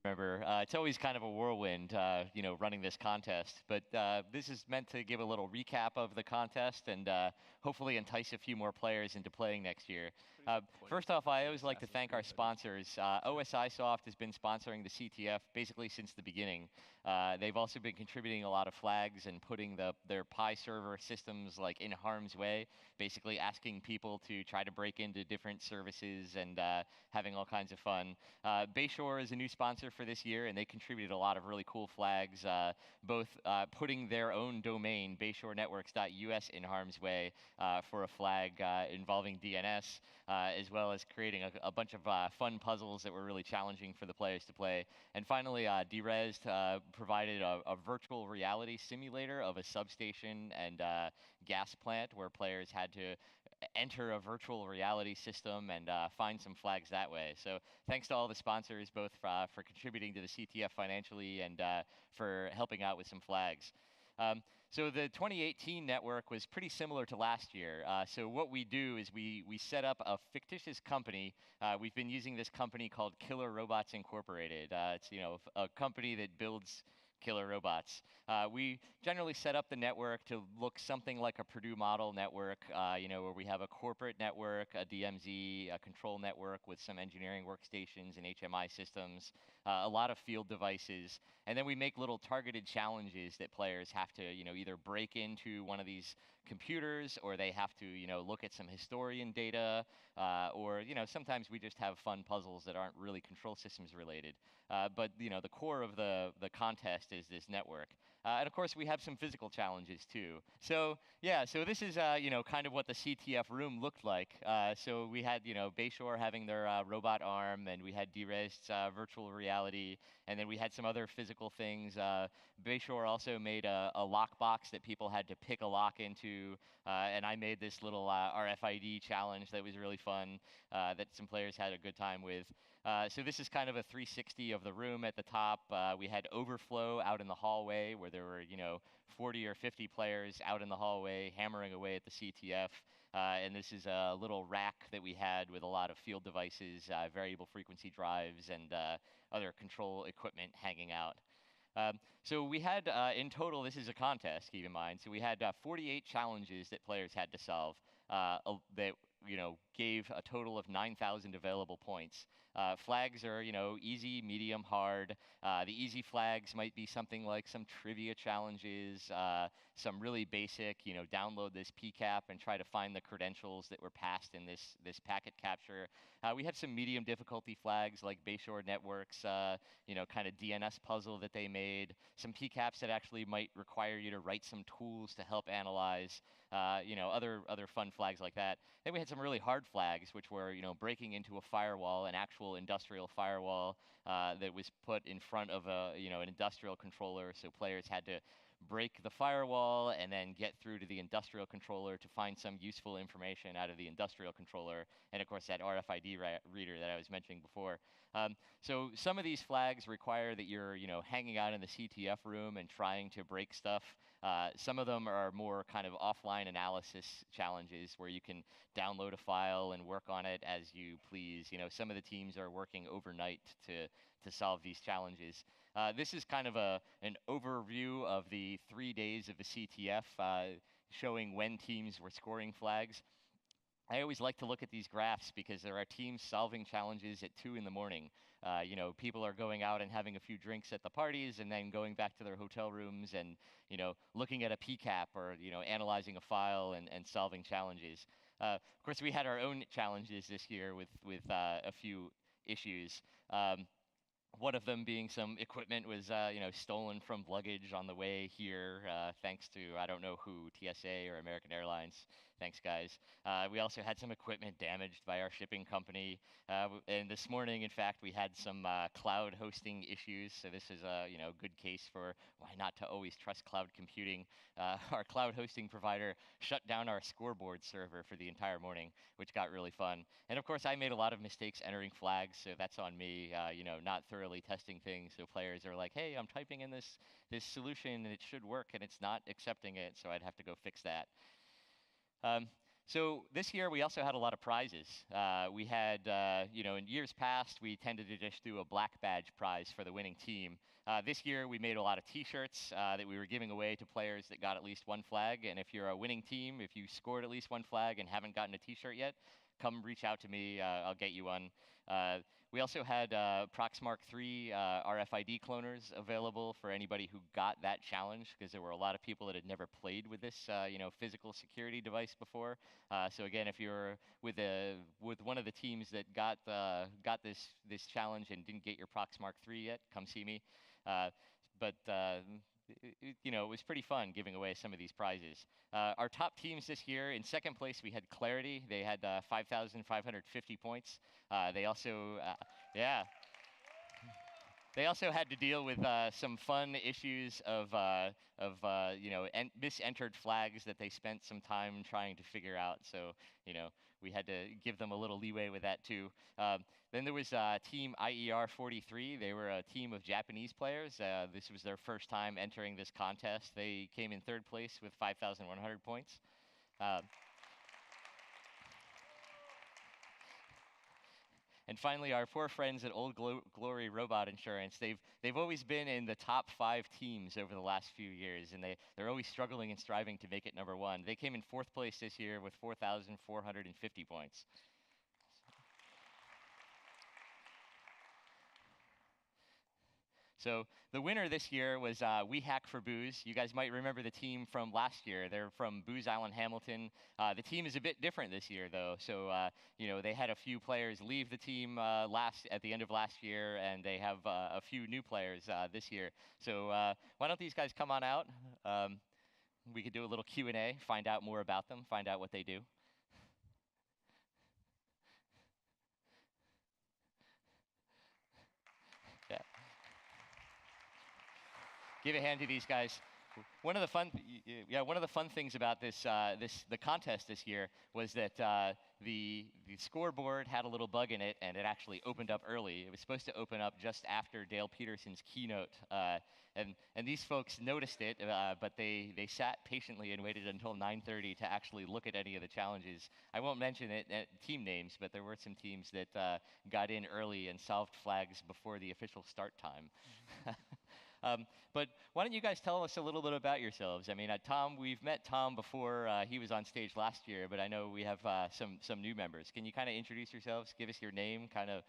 Remember, it's always kind of a whirlwind, running this contest. But this is meant to give a little recap of the contest and hopefully entice a few more players into playing next year. First off, I always like to thank our sponsors. OSIsoft has been sponsoring the CTF basically since the beginning. They've also been contributing a lot of flags and putting their Pi server systems like in harm's way, basically asking people to try to break into different services and having all kinds of fun. Bayshore is a new sponsor for this year, and they contributed a lot of really cool flags, both putting their own domain, bayshorenetworks.us, in harm's way for a flag involving DNS, as well as creating a bunch of fun puzzles that were really challenging for the players to play. And finally, Derez provided a virtual reality simulator of a substation and gas plant where players had to enter a virtual reality system and find some flags that way. So thanks to all the sponsors, both for contributing to the CTF financially and for helping out with some flags. So the 2018 network was pretty similar to last year. So what we do is we set up a fictitious company. We've been using this company called Killer Robots Incorporated. It's a company that builds killer robots. We generally set up the network to look something like a Purdue model network, where we have a corporate network, a DMZ, a control network with some engineering workstations and HMI systems, a lot of field devices, and then we make little targeted challenges that players have to, either break into one of these computers, or they have to, look at some historian data, or sometimes we just have fun puzzles that aren't really control systems related. But the core of the contest is this network. And of course, we have some physical challenges too. So yeah, so this is kind of what the CTF room looked like. So we had Bayshore having their robot arm, and we had Derez's virtual reality, and then we had some other physical things. Bayshore also made a lockbox that people had to pick a lock into, and I made this little RFID challenge that was really fun that some players had a good time with. So this is kind of a 360 of the room at the top. We had overflow out in the hallway where there were 40 or 50 players out in the hallway hammering away at the CTF. And this is a little rack that we had with a lot of field devices, variable frequency drives, and other control equipment hanging out. So we had, in total, this is a contest, keep in mind, so we had 48 challenges that players had to solve that gave a total of 9,000 available points. Flags are, easy, medium, hard. The easy flags might be something like some trivia challenges, some really basic, download this PCAP and try to find the credentials that were passed in this packet capture. We had some medium difficulty flags like Bayshore Networks, kind of DNS puzzle that they made. Some PCAPs that actually might require you to write some tools to help analyze, other fun flags like that. Then we had some really hard flags, which were, breaking into a firewall, an actual industrial firewall that was put in front of an industrial controller. So players had to break the firewall and then get through to the industrial controller to find some useful information out of the industrial controller, and of course that RFID reader that I was mentioning before. So some of these flags require that you're hanging out in the CTF room and trying to break stuff. Some of them are more kind of offline analysis challenges where you can download a file and work on it as you please. Some of the teams are working overnight to solve these challenges. This is kind of an overview of the 3 days of the CTF, showing when teams were scoring flags. I always like to look at these graphs because there are teams solving challenges at 2 in the morning. People are going out and having a few drinks at the parties and then going back to their hotel rooms and, looking at a PCAP or, analyzing a file and solving challenges. Of course, we had our own challenges this year with a few issues. One of them being some equipment was, stolen from luggage on the way here, thanks to, I don't know who, TSA or American Airlines. Thanks, guys. We also had some equipment damaged by our shipping company. And this morning, in fact, we had some cloud hosting issues. So this is a good case for why not to always trust cloud computing. Our cloud hosting provider shut down our scoreboard server for the entire morning, which got really fun. And of course, I made a lot of mistakes entering flags, so that's on me. Not thoroughly testing things. So players are like, "Hey, I'm typing in this solution and it should work, and it's not accepting it." So I'd have to go fix that. So this year we also had a lot of prizes. We had, in years past, we tended to just do a black badge prize for the winning team. This year we made a lot of T-shirts that we were giving away to players that got at least one flag. And if you're a winning team, if you scored at least one flag and haven't gotten a T-shirt yet, come reach out to me. I'll get you one. We also had Proxmark 3 RFID cloners available for anybody who got that challenge, because there were a lot of people that had never played with this, physical security device before. So again, if you're with one of the teams that got this challenge and didn't get your Proxmark 3 yet, come see me. It was pretty fun giving away some of these prizes. Our top teams this year, in second place, we had Clarity. They had 5,550 points. They also had to deal with some fun issues of misentered flags that they spent some time trying to figure out. So, we had to give them a little leeway with that too. Then there was Team IER 43. They were a team of Japanese players. This was their first time entering this contest. They came in third place with 5,100 points. And finally, our four friends at Old Glory Robot Insurance, they've always been in the top 5 teams over the last few years, and they're always struggling and striving to make it number 1. They came in 4th place this year with 4,450 points. So the winner this year was We Hack for Booze. You guys might remember the team from last year. They're from Booz Allen Hamilton. The team is a bit different this year, though. So they had a few players leave the team at the end of last year, and they have a few new players this year. So why don't these guys come on out? We could do a little Q&A, find out more about them, find out what they do. Give a hand to these guys. One of the fun things about the contest this year was that the scoreboard had a little bug in it, and it actually opened up early. It was supposed to open up just after Dale Peterson's keynote, and these folks noticed it, but they sat patiently and waited until 9:30 to actually look at any of the challenges. I won't mention team names, but there were some teams that got in early and solved flags before the official start time. But why don't you guys tell us a little bit about yourselves? I mean, Tom, we've met Tom before. He was on stage last year, but I know we have some new members. Can you kind of introduce yourselves, give us your name, kind of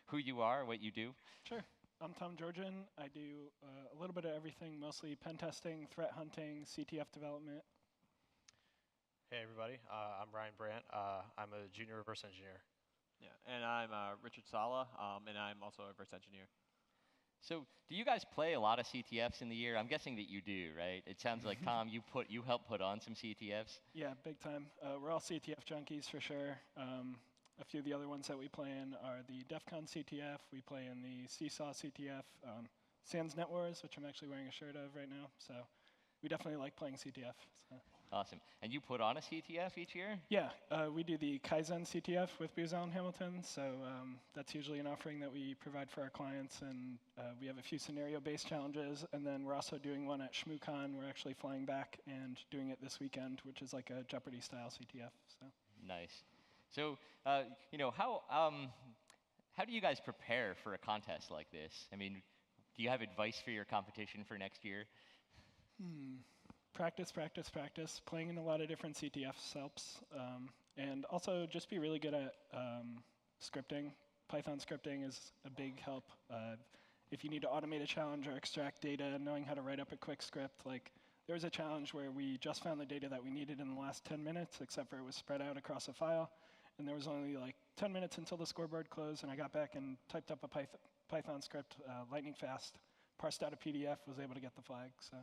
who you are, what you do? Sure. I'm Tom Georgian. I do a little bit of everything, mostly pen testing, threat hunting, CTF development. Hey, everybody. I'm Ryan Brandt. I'm a junior reverse engineer. Yeah, and I'm Richard Sala, and I'm also a reverse engineer. So, do you guys play a lot of CTFs in the year? I'm guessing that you do, right? It sounds like, Tom, you help put on some CTFs. Yeah, big time. We're all CTF junkies for sure. A few of the other ones that we play in are the DEF CON CTF. We play in the Seesaw CTF, Sans Net Wars, which I'm actually wearing a shirt of right now. So, we definitely like playing CTF. So. Awesome. And you put on a CTF each year? Yeah, we do the Kaizen CTF with Booz Allen Hamilton. So that's usually an offering that we provide for our clients. And we have a few scenario-based challenges. And then we're also doing one at ShmooCon. We're actually flying back and doing it this weekend, which is like a Jeopardy-style CTF. So. Nice. So, how do you guys prepare for a contest like this? I mean, do you have advice for your competition for next year? Practice, practice, practice. Playing in a lot of different CTFs helps. And also just be really good at scripting. Python scripting is a big help. If you need to automate a challenge or extract data, knowing how to write up a quick script. Like, there was a challenge where we just found the data that we needed in the last 10 minutes, except for it was spread out across a file. And there was only like 10 minutes until the scoreboard closed, and I got back and typed up a Python script lightning fast, parsed out a PDF, was able to get the flag. So.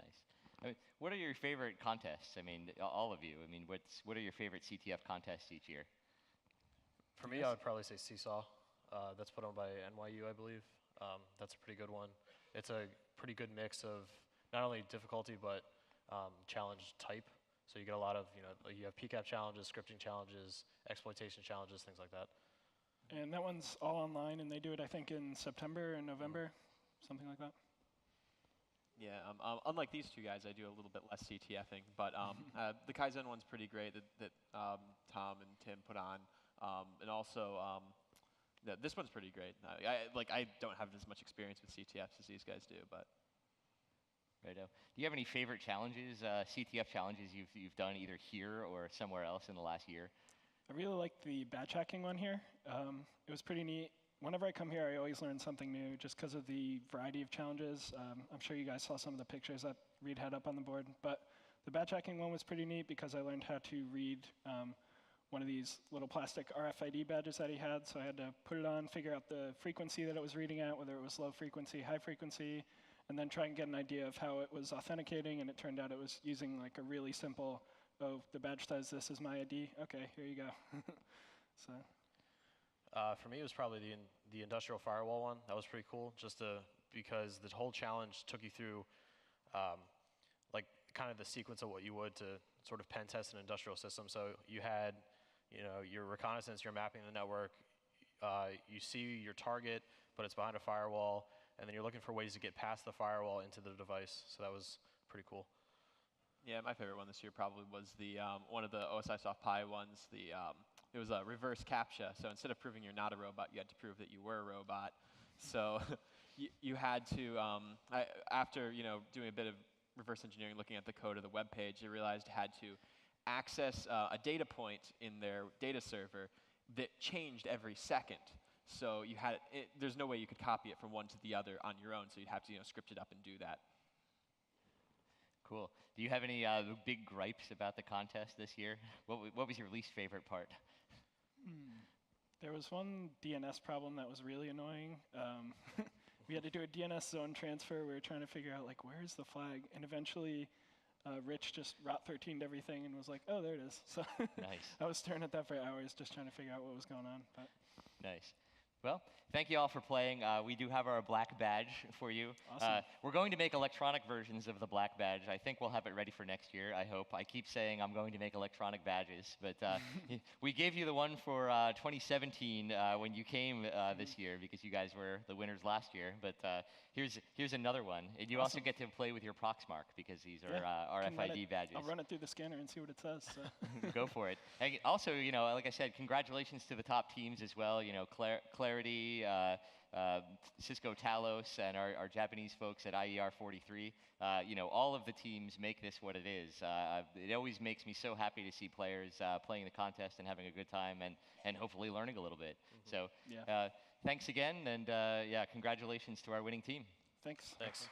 Nice. I mean, what are your favorite contests? I mean, all of you. I mean, what are your favorite CTF contests each year? For me, I would probably say Seesaw. That's put on by NYU, I believe. That's a pretty good one. It's a pretty good mix of not only difficulty, but challenge type. So you get a lot of, you have PCAP challenges, scripting challenges, exploitation challenges, things like that. And that one's all online, and they do it, I think, in September and November, something like that. Yeah, unlike these two guys, I do a little bit less CTFing, but the Kaizen one's pretty great that Tom and Tim put on, and also this one's pretty great. I don't have as much experience with CTFs as these guys do, but. Righto. Do you have any favorite challenges, CTF challenges you've done either here or somewhere else in the last year? I really like the batch hacking one here. It was pretty neat. Whenever I come here, I always learn something new just because of the variety of challenges. I'm sure you guys saw some of the pictures that Reid had up on the board. But the batch hacking one was pretty neat because I learned how to read one of these little plastic RFID badges that he had. So I had to put it on, figure out the frequency that it was reading at, whether it was low frequency, high frequency, and then try and get an idea of how it was authenticating. And it turned out it was using like a really simple, oh, the badge says this is my ID. OK, here you go. So. For me, it was probably the industrial firewall one. That was pretty cool, because the whole challenge took you through like kind of the sequence of what you would to sort of pen test an industrial system. So you had, your reconnaissance, you're mapping the network, you see your target, but it's behind a firewall, and then you're looking for ways to get past the firewall into the device. So that was pretty cool. Yeah, my favorite one this year probably was the one of the OSI Soft Pi ones. It was a reverse CAPTCHA. So instead of proving you're not a robot, you had to prove that you were a robot. So you had to, after doing a bit of reverse engineering, looking at the code of the web page, you realized you had to access a data point in their data server that changed every second. So there's no way you could copy it from one to the other on your own. So you'd have to script it up and do that. Cool. Do you have any big gripes about the contest this year? What was your least favorite part? There was one DNS problem that was really annoying. We had to do a DNS zone transfer. We were trying to figure out, like, where's the flag? And eventually, Rich just route 13'd everything and was like, oh, there it is. So Nice. I was staring at that for hours just trying to figure out what was going on. But Nice. Well, thank you all for playing. We do have our black badge for you. Awesome. We're going to make electronic versions of the black badge. I think we'll have it ready for next year, I hope. I keep saying I'm going to make electronic badges, but we gave you the one for 2017 when you came this year because you guys were the winners last year. But here's another one. And you also get to play with your Proxmark because these are RFID badges. I'll run it through the scanner and see what it says. So. Go for it. And also, like I said, congratulations to the top teams as well. Clarity, Cisco Talos, and our Japanese folks at IER 43. All of the teams make this what it is. It always makes me so happy to see players playing the contest and having a good time and hopefully learning a little bit. Mm-hmm. So thanks again, and congratulations to our winning team. Thanks. Thanks.